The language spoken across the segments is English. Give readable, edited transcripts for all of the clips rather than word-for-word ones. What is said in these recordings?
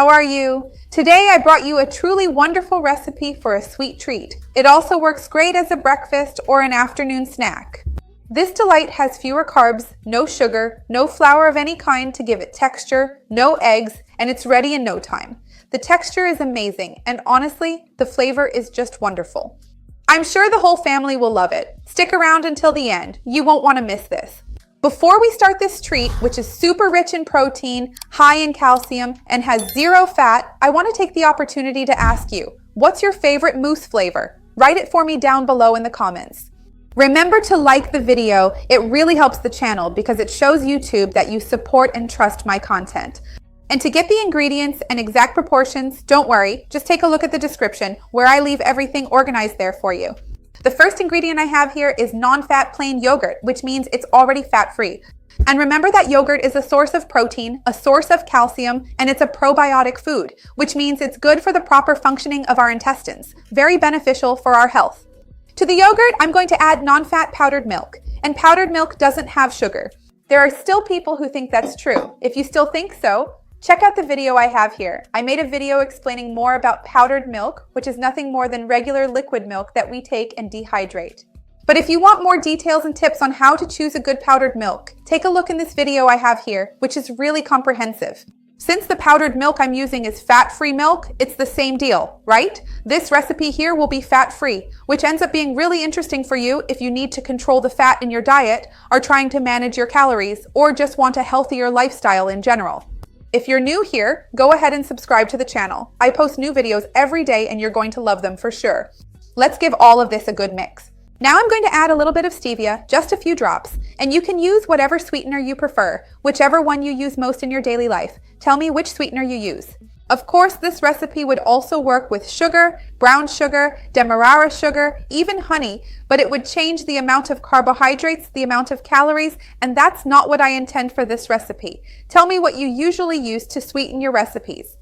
how are you? Today I brought you a truly wonderful recipe for a sweet treat. It also works great as a breakfast or an afternoon snack. This delight has fewer carbs, no sugar, no flour of any kind to give it texture, no eggs, and it's ready in no time. The texture is amazing, and honestly, the flavor is just wonderful. I'm sure the whole family will love it. Stick around until the end. You won't want to miss this. Before we start this treat, which is super rich in protein, high in calcium, and has zero fat, I want to take the opportunity to ask you, what's your favorite mousse flavor? Write it for me down below in the comments. Remember to like the video. It really helps the channel because it shows YouTube that you support and trust my content. And to get the ingredients and exact proportions, don't worry, just take a look at the description where I leave everything organized there for you. The first ingredient I have here is non-fat plain yogurt, which means it's already fat-free. And remember that yogurt is a source of protein, a source of calcium, and it's a probiotic food, which means it's good for the proper functioning of our intestines, very beneficial for our health. To the yogurt, I'm going to add non-fat powdered milk, and powdered milk doesn't have sugar. There are still people who think that's true. If you still think so, check out the video I have here. I made a video explaining more about powdered milk, which is nothing more than regular liquid milk that we take and dehydrate. But if you want more details and tips on how to choose a good powdered milk, take a look in this video I have here, which is really comprehensive. Since the powdered milk I'm using is fat-free milk, it's the same deal, right? This recipe here will be fat-free, which ends up being really interesting for you if you need to control the fat in your diet, are trying to manage your calories, or just want a healthier lifestyle in general. If you're new here, go ahead and subscribe to the channel. I post new videos every day and you're going to love them for sure. Let's give all of this a good mix. Now I'm going to add a little bit of stevia, just a few drops, and you can use whatever sweetener you prefer, whichever one you use most in your daily life. Tell me which sweetener you use. Of course, this recipe would also work with sugar, brown sugar, demerara sugar, even honey, but it would change the amount of carbohydrates, the amount of calories, and that's not what I intend for this recipe. Tell me what you usually use to sweeten your recipes.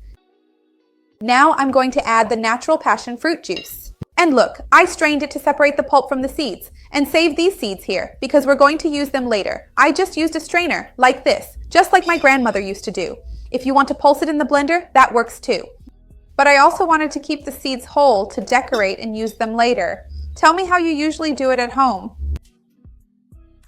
Now I'm going to add the natural passion fruit juice. And look, I strained it to separate the pulp from the seeds, and save these seeds here because we're going to use them later. I just used a strainer, like this, just like my grandmother used to do. If you want to pulse it in the blender, that works too. But I also wanted to keep the seeds whole to decorate and use them later. Tell me how you usually do it at home.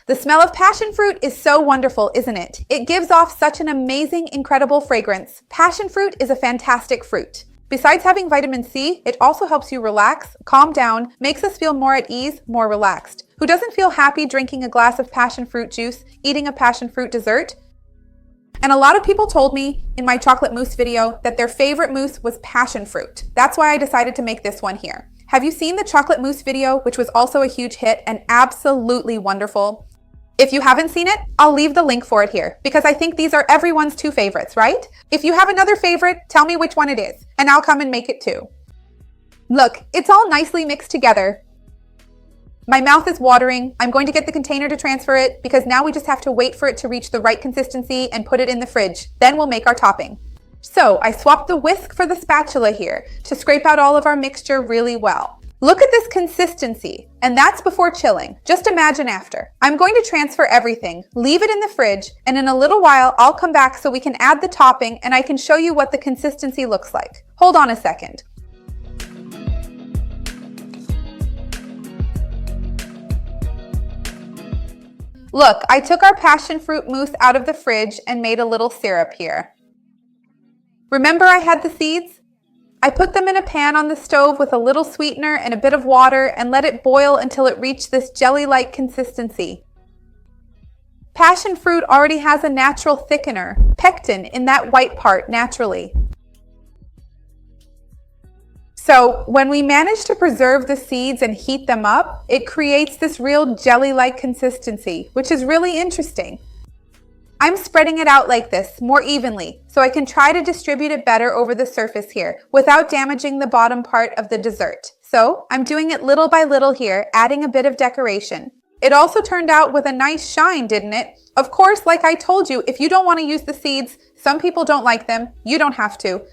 The smell of passion fruit is so wonderful, isn't it? It gives off such an amazing, incredible fragrance. Passion fruit is a fantastic fruit. Besides having vitamin C, it also helps you relax, calm down, makes us feel more at ease, more relaxed. Who doesn't feel happy drinking a glass of passion fruit juice, eating a passion fruit dessert? And a lot of people told me in my chocolate mousse video that their favorite mousse was passion fruit. That's why I decided to make this one here. Have you seen the chocolate mousse video, which was also a huge hit and absolutely wonderful? If you haven't seen it, I'll leave the link for it here because I think these are everyone's two favorites, right? If you have another favorite, tell me which one it is and I'll come and make it too. Look, it's all nicely mixed together. My mouth is watering. I'm going to get the container to transfer it because now we just have to wait for it to reach the right consistency and put it in the fridge. Then we'll make our topping. So I swapped the whisk for the spatula here to scrape out all of our mixture really well. Look at this consistency, and that's before chilling. Just imagine after. I'm going to transfer everything, leave it in the fridge, and in a little while I'll come back so we can add the topping and I can show you what the consistency looks like. Hold on a second. Look, I took our passion fruit mousse out of the fridge and made a little syrup here. Remember I had the seeds? I put them in a pan on the stove with a little sweetener and a bit of water and let it boil until it reached this jelly-like consistency. Passion fruit already has a natural thickener, pectin, in that white part naturally. So when we manage to preserve the seeds and heat them up, it creates this real jelly-like consistency, which is really interesting. I'm spreading it out like this, more evenly, so I can try to distribute it better over the surface here, without damaging the bottom part of the dessert. So I'm doing it little by little here, adding a bit of decoration. It also turned out with a nice shine, didn't it? Of course, like I told you, if you don't want to use the seeds, some people don't like them, you don't have to.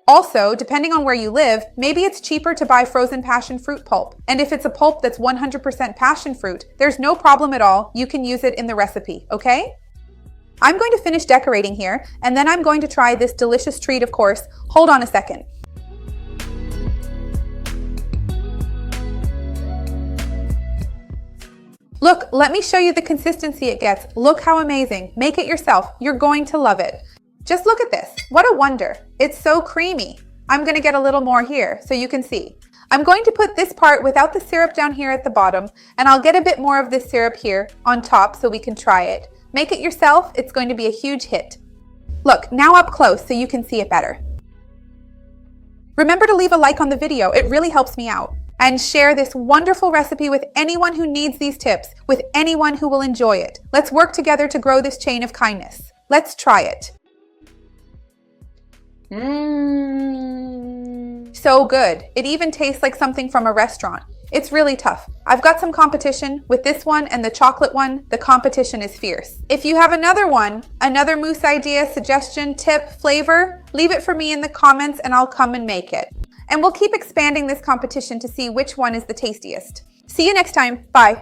Also, depending on where you live, maybe it's cheaper to buy frozen passion fruit pulp. And if it's a pulp that's 100% passion fruit, there's no problem at all. You can use it in the recipe, okay? I'm going to finish decorating here, and then I'm going to try this delicious treat, of course. Hold on a second. Look, let me show you the consistency it gets. Look how amazing. Make it yourself. You're going to love it. Just look at this. What a wonder. It's so creamy. I'm going to get a little more here so you can see. I'm going to put this part without the syrup down here at the bottom, and I'll get a bit more of this syrup here on top so we can try it. Make it yourself. It's going to be a huge hit. Look, now up close so you can see it better. Remember to leave a like on the video. It really helps me out. And share this wonderful recipe with anyone who needs these tips, with anyone who will enjoy it. Let's work together to grow this chain of kindness. Let's try it. So good. It even tastes like something from a restaurant. It's really tough. I've got some competition. With this one and the chocolate one, the competition is fierce. If you have another one, another mousse idea, suggestion, tip, flavor, leave it for me in the comments and I'll come and make it. And we'll keep expanding this competition to see which one is the tastiest. See you next time. Bye.